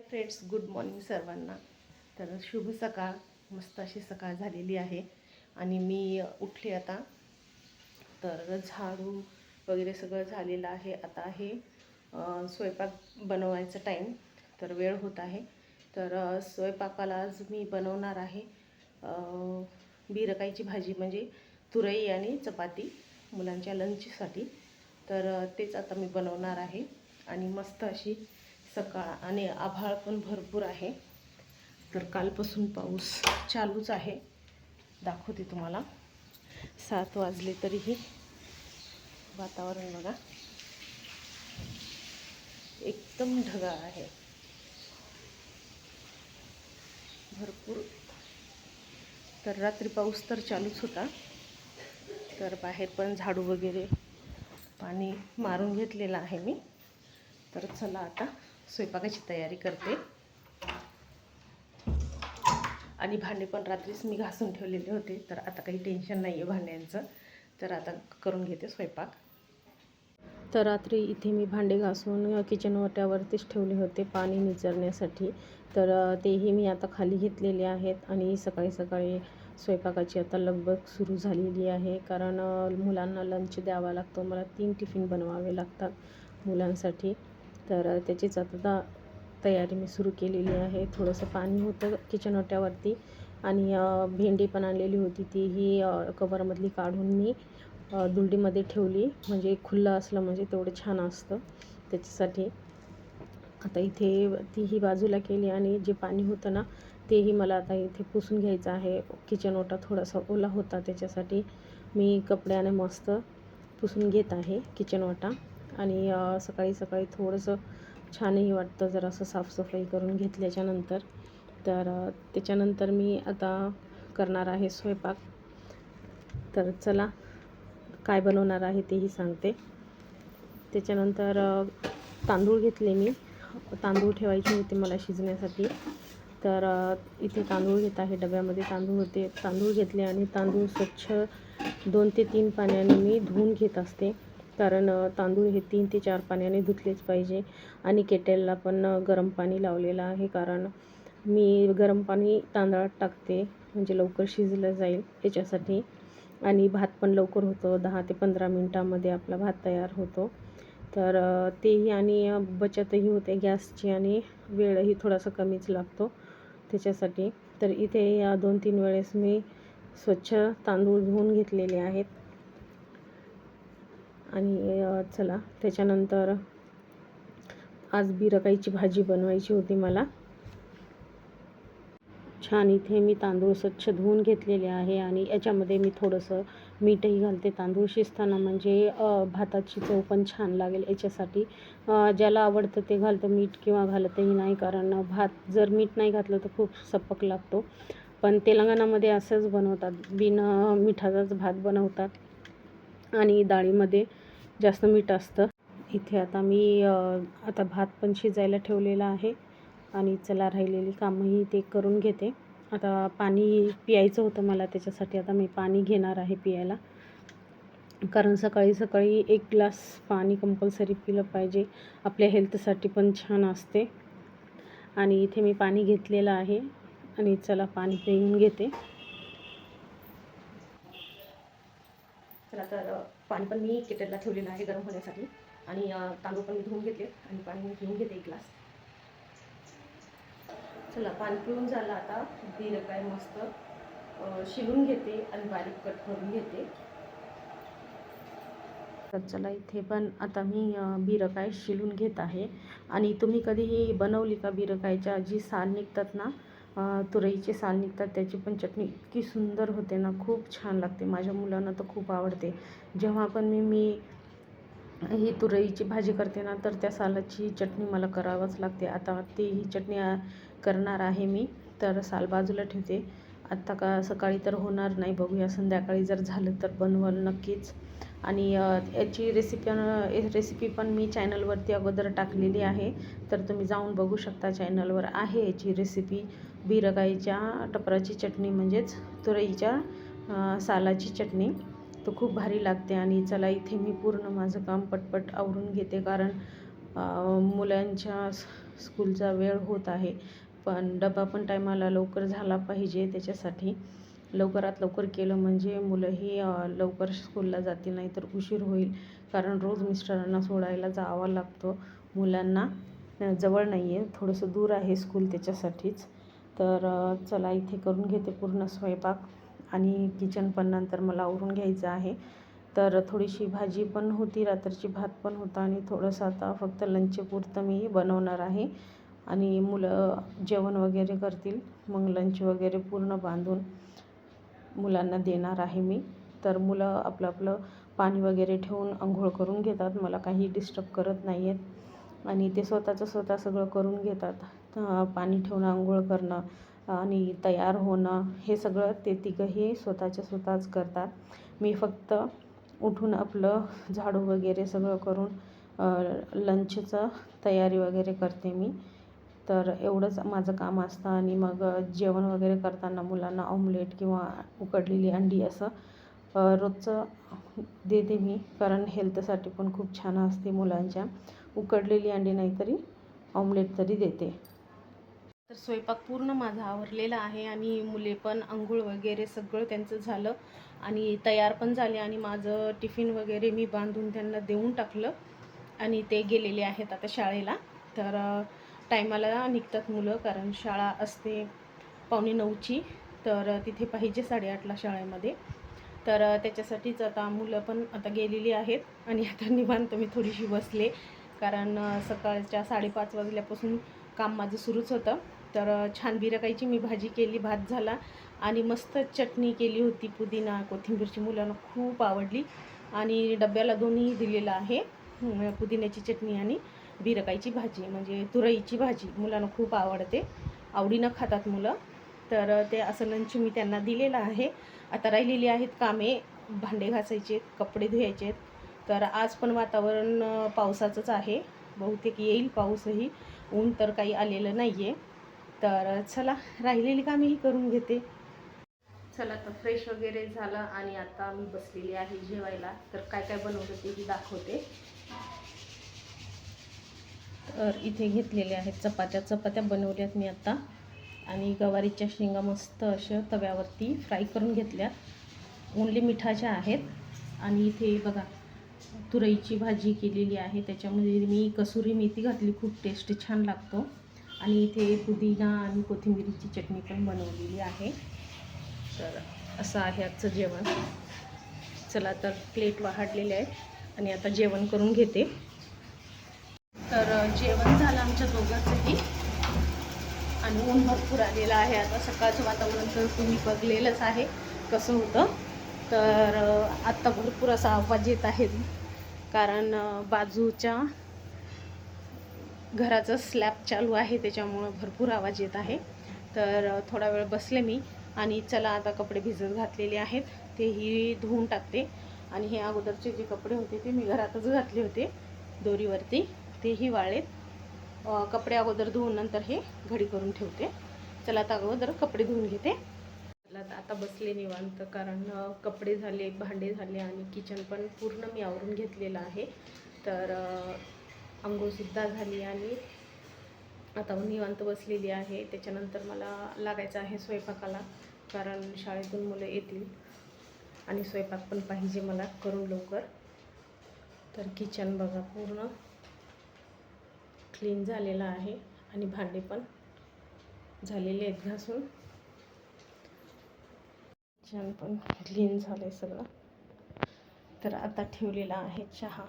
Friends, good morning सर्वांना. तर शुभ सकाळ. मस्त अशी सकाळ झालेली आहे आणि मी उठले आता. तर झाडू वगैरे सगळं झालेलं आहे. आता आहे स्वयंपाक बनवायचा टाईम. तर वेळ होत आहे. तर स्वयंपाकाला आज मी बनवणार आहे बीरकाईची भाजी, म्हणजे तुरई आणि चपाती मुलांच्या लंचसाठी. तर तेच आता मी बनवणार आहे. आणि मस्त अशी सकाळ आणि आभाळ पण भरपूर आहे. तर कालपासून पाऊस चालूच आहे. दाखवते तुम्हाला. 7 वाजले तरीही वातावरण बघा, एकदम ढगाळ आहे भरपूर. तर रात्री पाऊस तर चालूच होता. तर बाहेर पण झाडू वगैरे पाणी मारून घेतलेलं आहे मी. तर चला आता स्वयंपाकाची तयारी करते. आणि भांडे पण रात्रीच मी घासून ठेवलेले होते. तर आता काही टेन्शन नाही आहे भांड्यांचं. तर आता करून घेते स्वयंपाक. तर रात्री इथे मी भांडे घासून किचन ओट्यावरतीच ठेवले होते पाणी निचरण्यासाठी. तर तेही मी आता खाली घेतलेले आहेत. आणि सकाळी सकाळी स्वयंपाकाची आता लगबग सुरू झालेली आहे. कारण मुलांना लंच द्यावा लागतो. मला 3 टिफिन बनवावे लागतात मुलांसाठी. तर त्याचीच आता तयारी मी सुरू केलेली आहे. थोडंसं पाणी होतं किचन ओट्यावरती आणि भेंडी पण आणलेली होती. तीही कवरमधली काढून मी दुलडीमध्ये ठेवली. म्हणजे खुल्लं असलं म्हणजे तेवढं छान असतं त्याच्यासाठी. आता इथे तीही बाजूला केली आणि जे पाणी होतं ना तेही मला आता इथे पुसून घ्यायचं आहे. किचन ओटा थोडासा ओला होता, त्याच्यासाठी मी कपड्याने मस्त पुसून घेत आहे किचन ओटा. आणि सकाळी सकाळी थोडंसं छानही वाटतं जर असं साफसफाई करून घेतल्याच्यानंतर. तर त्याच्यानंतर मी आता करणार आहे स्वयंपाक. तर चला काय बनवणार आहे तेही सांगते. त्याच्यानंतर तांदूळ घेतले मी. तांदूळ ठेवायचे होते मला शिजण्यासाठी. तर इथे तांदूळ घेत आहे. डब्यामध्ये तांदूळ होते. तांदूळ घेतले आणि तांदूळ स्वच्छ 2 ते 3 पाण्याने मी धुवून घेत असते. कारण तांदूळ हे 3 ते 4 पाण्याने धुतलेच पाहिजे. आणि केटलला पण गरम पाणी लावलेलं आहे. कारण मी गरम पाणी तांदळात टाकते म्हणजे लवकर शिजलं जाईल याच्यासाठी. आणि भात पण लवकर होतो. 10 ते 15 मिनटामध्ये आपला भात तयार होतो. तर तेही आणि बचतही होते गॅसची आणि वेळही थोडासा कमीच लागतो त्याच्यासाठी. तर इथे 2-3 वेळेस मी स्वच्छ तांदूळ धुवून घेतलेले आहेत. आणि चला त्याच्यानंतर आज बीरकाईची भाजी बनवायची होती मला. छान इथे मी तांदूळ स्वच्छ धुवून घेतलेले आहे. आणि याच्यामध्ये मी थोडंसं मीठही घालते तांदूळ शिजताना, म्हणजे भाताची चव पण छान लागेल याच्यासाठी. ज्याला आवडतं ते घालतं मीठ किंवा घालतही नाही. कारण भात जर मीठ नाही घातलं तर खूप सपक लागतो. पण तेलंगणामध्ये असंच बनवतात, बिना मिठाचाच भात बनवतात. आणि डाळीमध्ये जास्त मीठ असतं. इथे आता मी आता भात पण शिजायला ठेवलेला आहे. आणि चला राहिलेली कामंही ते करून घेते. आता पाणी प्यायचं होतं मला, त्याच्यासाठी आता मी पाणी घेणार आहे प्यायला. कारण सकाळी सकाळी 1 ग्लास पाणी कंपल्सरी पिलं पाहिजे. आपल्या हेल्थसाठी पण छान असते. आणि इथे मी पाणी घेतलेलं आहे. आणि चला पाणी पिऊन घेते. चला तर पाणी पण मी केटलला ठेवलेलं आहे गरम होण्यासाठी. आणि तांदूळ पण मी धुवून घेतले आणि पाणी पिऊन घेते 1 ग्लास. चला पाणी पिऊन झालं. आता बीरकाई मस्त शिलून घेते आणि बारीक कट करून घेते. तर चला इथे पण आता मी बीरकाई शिलून घेत आहे. आणि तुम्ही कधीही बनवली का बीरकाईच्या जी साल निघतात ना, तुरईचे साल निघतात, त्याची पण चटणी इतकी सुंदर होते ना, खूप छान लागते. माझ्या मुलांना तर खूप आवडते. जेव्हा पण मी ही तुरईची भाजी करते ना, तर त्या सालाची चटणी मला करावंच लागते. आता ही चटणी करणार आहे मी. तर साल बाजूला ठेवते. आत्ता का सकाळी तर होणार नाही, बघूया संध्याकाळी जर झालं तर बनवल नक्कीच. आणि याची रेसिपी पण मी चॅनलवरती अगोदर टाकलेली आहे. तर तुम्ही जाऊन बघू शकता, चॅनलवर आहे याची रेसिपी. बीरकाईच्या टपराची चटणी, म्हणजेच तुरईच्या सालाची चटणी. तो खूप भारी लागते. आणि चला इथे मी पूर्ण माझं काम पटपट आवरून घेते. कारण मुलांच्या स्कूलचा वेळ होत आहे, पण डबा पण टायमाला लवकर झाला पाहिजे. त्याच्यासाठी लवकरात लवकर केलं म्हणजे मुलंही लवकर स्कूलला जातील, नाही तर उशीर होईल. कारण रोज मिस्टरांना सोडायला जावं लागतं मुलांना. जवळ नाही आहे, थोडंसं दूर आहे स्कूल, त्याच्यासाठीच. तर चला इथे करून घेते पूर्ण स्वयंपाक आणि किचन पण नंतर मला आवरून घ्यायचं आहे. तर थोडीशी भाजी पण होती, रात्रीची भात पण होता आणि थोडंसं आता फक्त लंचपुरतं मी बनवणार आहे. आणि मुलं जेवण वगैरे करतील, मग लंच वगैरे पूर्ण बांधून मुलांना देणार आहे मी. तर मुलं आपलं आपलं पाणी वगैरे ठेवून अंघोळ करून घेतात, मला काही डिस्टर्ब करत नाही आहेत आणि ते स्वतःचं स्वतः सगळं करून घेतात. पाणी ठेवणं, अंघोळ करणं आणि तयार होणं, हे सगळं ते तिघंही स्वतःच्या स्वतःच करतात. मी फक्त उठून आपलं झाडू वगैरे सगळं करून लंचचं तयारी वगैरे करते मी. तर एवढंच माझं काम असतं. आणि मग जेवण वगैरे करताना मुलांना ऑमलेट किंवा उकडलेली अंडी असं रोजचं देते मी, कारण हेल्थसाठी पण खूप छान असते मुलांच्या. उकडलेली अंडी नाही तरी ऑमलेट तरी देते. तर स्वयंपाक पूर्ण माझा आवरलेला आहे आणि मुले पण अंघोळ वगैरे सगळं त्यांचं झालं आणि तयार पण झाले आणि माझं टिफिन वगैरे मी बांधून त्यांना देऊन टाकलं आणि ते गेलेले आहेत आता शाळेला. तर टायमाला निघतात मुलं, कारण शाळा असते 8:45ची, तर तिथे पाहिजे 8:30ला शाळेमध्ये. तर त्याच्यासाठीच आता मुलं पण आता गेलेली आहेत आणि आता निवांत मी थोडीशी बसले, कारण सकाळच्या 5:30 वाजल्यापासून काम माझं सुरूच होतं. तर छान बिरकाईची मी भाजी केली, भात झाला आणि मस्त चटणी केली होती, पुदिना कोथिंबीरची. मुलांना खूप आवडली आणि डब्याला दोन्ही दिलेलं आहे, पुदिन्याची चटणी आणि बिरकाईची भाजी, म्हणजे तुरईची भाजी. मुलांना खूप आवडते, आवडीनं खातात मुलं. तर ते असं लंच मी त्यांना दिलेलं आहे. आता राहिलेली आहेत कामे, भांडे घासायचे, कपडे धुवायचे. तर आज पण वातावरण पावसाचंच आहे, बहुतेक येईल पाऊसही, ऊन तर काही आलेलं नाही आहे. तर चला राहिलेली कामेही करून घेते. चला तर फ्रेश वगैरे झालं आणि आता मी बसलेली आहे जेवायला. तर काय काय बनवलं तेही दाखवते. तर इथे घेतलेल्या आहेत चपात्या बनवल्यात मी आता, आणि गवारीच्या शेंगा मस्त अशा तव्यावरती फ्राय करून घेतल्यात, ओन्ली मिठाच्या आहेत. आणि इथे बघा तुरईची भाजी केलेली आहे, त्याच्यामध्ये मी कसुरी मेथी घातली, खूप टेस्ट छान लागतो. आणि इथे पुदिना आणि कोथिंबीरीची चटणी पण बनवलेली आहे. तर असं आहे आजचं जेवण. चला तर प्लेट वाढलेले आहे आणि आता जेवण करून घेते. तर जेवण झालं आमच्या दोघांचंही आणि ऊन भरपूर आलेलं आहे. आता सकाळचं वातावरण तर तुम्ही बघलेलंच आहे कसं होतं. तर आत्ता भरपूर असा आवाज येत आहे, कारण बाजूच्या घराचं स्लॅब चालू आहे, त्याच्यामुळं भरपूर आवाज येत आहे. तर थोडा वेळ बसले मी आणि चला आता कपडे भिजत घातलेले आहेत तेही धुवून टाकते. आणि हे अगोदरचे जे कपडे होते ते मी घरातच घातले होते दोरीवरती, तेही वाळलेत. कपडे अगोदर धुवून नंतर हे घडी करून ठेवते. चला आता अगोदर कपडे धुवून घेते. आता बसले निवांत, कारण कपडे झाले, भांडे झाले आणि किचन पण पूर्ण मी आवरून घेतलेलं आहे. तर अंघोळसुद्धा झाली आणि आता निवांत बसलेली आहे. त्याच्यानंतर मला लागायचं आहे स्वयंपाकाला, कारण शाळेतून मुलं येतील आणि स्वयंपाक पण पाहिजे मला करून लवकर. तर किचन बघा पूर्ण क्लीन झालेलं आहे आणि भांडे पण झालेले आहेत घासून. किचन पण क्लीन झालं सगळं. तर आता ठेवलेला आहे चहा.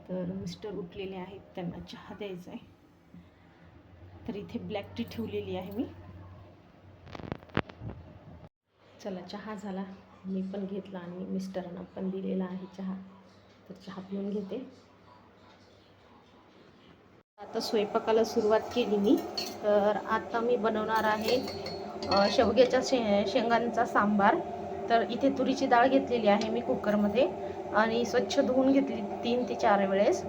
तर मिस्टर उठलेले आहेत, त्यांना चहा द्यायचा आहे. तर इथे ब्लॅक टी ठेवलेली आहे मी. चला चहा झाला, मी पण घेतला आणि मिस्टरांना पण दिलेला आहे चहा. तर चहा पिऊन घेते. आता स्वयंपाकाला सुरुवात केली मी. तर आता मी बनवणार आहे शेवग्याच्या शेंगांचा सांबार. तर इथे तुरीची डाळ घेतलेली आहे मी कुकरमध्ये आणि स्वच्छ धुवून घेतली 3 ते 4 वेळेस.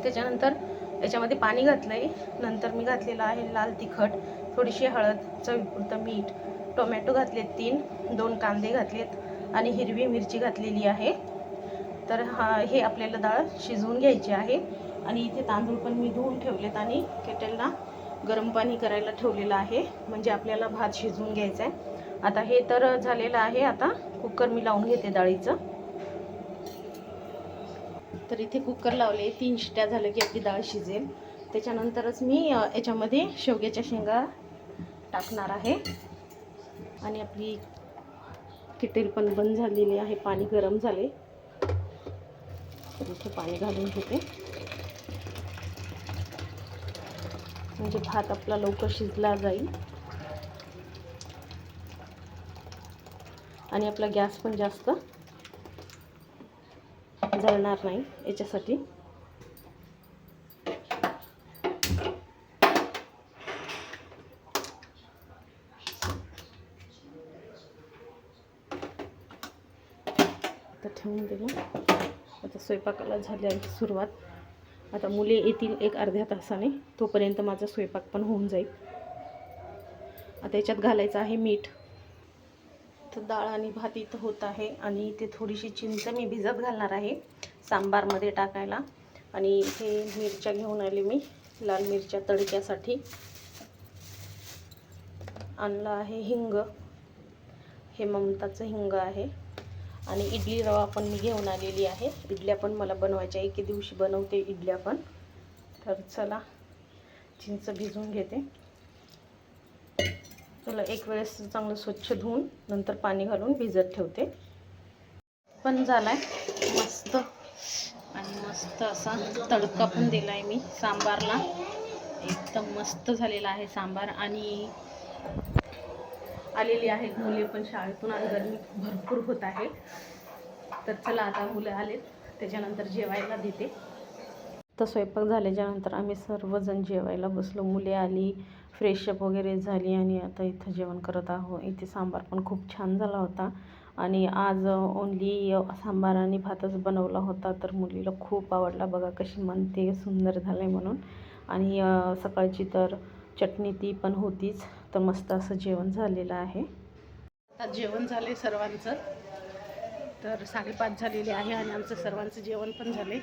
त्याच्यानंतर याच्यामध्ये पाणी घातलं आहे. नंतर मी घातलेलं आहे लाल तिखट, थोडीशी हळद, चवीपुरतं मीठ, टोमॅटो घातलेत 3, 2 कांदे घातलेत आणि हिरवी मिरची घातलेली आहे. तर हे आपल्याला डाळ शिजवून घ्यायची आहे. आणि इथे तांदूळ पण मी धुवून ठेवलेत आणि केटलला गरम पाणी करायला ठेवलेलं आहे, म्हणजे आपल्याला भात शिजवून घ्यायचा आहे. आता हे तर झालेलं आहे. आता कुकर मी लावून घेते डाळीचं. तर इथे कुकर लावले, 3 शिट्या झाल्या की आपली डाळ शिजेल. त्याच्यानंतरच मी याच्यामध्ये शेवग्याच्या शेंगा टाकणार आहे. आणि आपली केटल पण बंद झालेली आहे, पाणी गरम झाले. तर इथे पाणी घालून घेते, म्हणजे भात आपला लवकर शिजला जाईल आणि आपला गॅस पण जास्त जळणार नाही याच्यासाठी. आता ठेवून दिलं. आता स्वयंपाकाला झाली आहे सुरुवात. आता मुले येतील एक अर्ध्या तासाने, तोपर्यंत माझा स्वयंपाक पण होऊन जाईल. आता याच्यात घालायचं आहे मीठ. तर डाळ आणि भात इथं होत आहे आणि इथे थोडीशी चिंच मी भिजत घालणार आहे सांबारमध्ये टाकायला. आणि इथे मिरच्या घेऊन आले मी, लाल मिरच्या तडक्यासाठी. आणलं आहे हिंग, हे ममताचं हिंग आहे. आणि इडली रवा पण मी घेऊन आलेली आहे. इडल्या पण मला बनवायच्या, एके दिवशी बनवते इडल्या पण. तर चला चिंच भिजवून घेते. चला एक वेळेस चांगलं स्वच्छ धुवून नंतर पाणी घालून भिजत ठेवते. पण झालाय मस्त, आणि मस्त असा तडका पण दिलाय मी सांबारला. एकदम मस्त झालेला आहे सांबार. आणि आलेली आहेत मुले पण शाळेतून, आणि गरमी भरपूर होत आहे. तर चला आता मुलं आलेत त्याच्यानंतर जेवायला देते. तर स्वयंपाक झाल्याच्यानंतर आम्ही सर्वजण जेवायला बसलो. मुले आली, फ्रेशअप वगैरे झाली आणि आता इथं जेवण करत आहोत. इथे सांबार पण खूप छान झाला होता. आणि आज ओन्ली सांबार आणि भातच बनवला होता. तर मुलीला खूप आवडला, बघा कशी म्हणते सुंदर झालं आहे म्हणून. आणि सकाळची तर चटणी ती पण होतीच. तर मस्त असं जेवण झालेलं आहे. आता जेवण झाले सर्वांचं. तर 5:30 झालेले आहे आणि आमचं सर्वांचं जेवण पण झाले.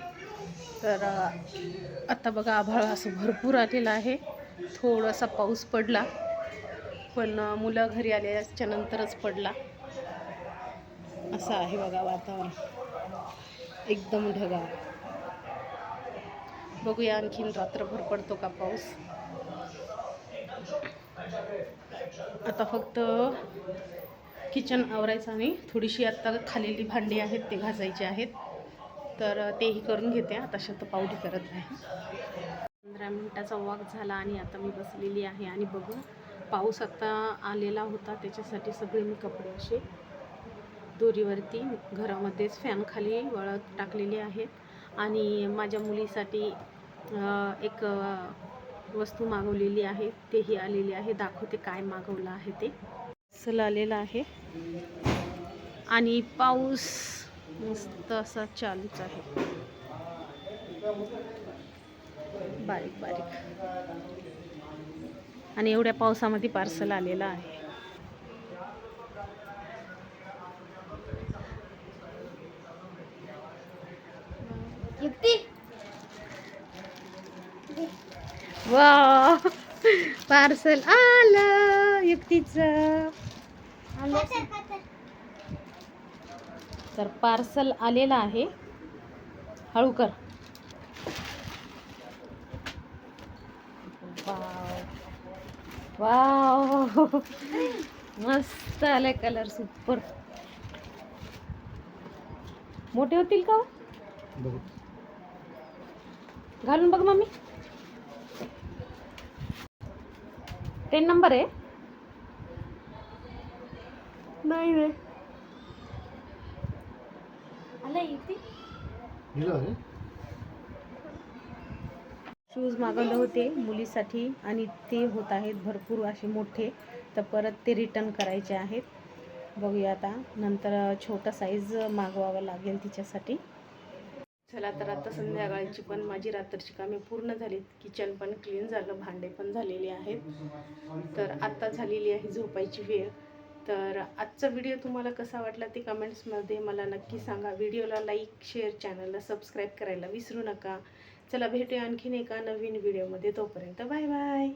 तर आता बघा आभाळ असं भरपूर आलेलं आहे. थोडासा पाऊस पडला, पण मुलं घरी आल्याच्या नंतरच पडला. असं आहे बघा वातावरण, एकदम ढगाळ. बघूया आणखीन रात्रभर पडतो का पाऊस. आता फक्त किचन आवरायचं आणि थोडीशी आत्ता खालेली भांडी आहेत ते घासायचे आहेत. तर तेही करून घेते. आता शतपावली करत आहे. 15 मिनिटाचा वॉक झाला आणि आता मी बसलेली आहे. आणि बघू, पाऊस आता आलेला होता, त्याच्यासाठी सगळे मी कपडे असे दोरीवरती घरामध्येच फॅन खाली वाळत टाकलेले आहेत. आणि माझ्या मुलीसाठी एक वस्तू मागवलेली आहे, तेही आलेली आहे. दाखवते काय मागवलं आहे ते. सल आलेलं आहे आणि पाऊस मस्त असा चालूच आहे, बारीक बारीक. आणि एवढ्या पावसामध्ये पार्सल आलेलं आहे. वा, पार्सल आलं युक्तीचं. तर पार्सल आलेलं आहे. हळू कर. वाव, मस्त आले कलर, सुपर. मोठे होतील का घालून बघ मम्मी. 10 नंबर आहे. नाही रे, शूज मागवले होते मुलीसाठी आणि ते होत आहेत भरपूर असे मोठे. तर परत ते रिटर्न करायचे आहेत. बघूया आता नंतर छोटा साईज मागवावा लागेल तिच्यासाठी. चला तर आता संध्याकाळची पण माझी रात्रीची कामे पूर्ण झालीत. किचन पण क्लीन झालं, भांडे पण झालेले आहेत. तर आता झालेली आहे झोपायची वेळ. तर आजचा व्हिडिओ तुम्हाला कसा वाटला ते कमेंट्समध्ये मला नक्की सांगा. व्हिडिओला लाईक, शेअर, चॅनलला सबस्क्राईब करायला विसरू नका. चला भेटूया आणखीन एका नवीन व्हिडिओमध्ये. तोपर्यंत बाय बाय.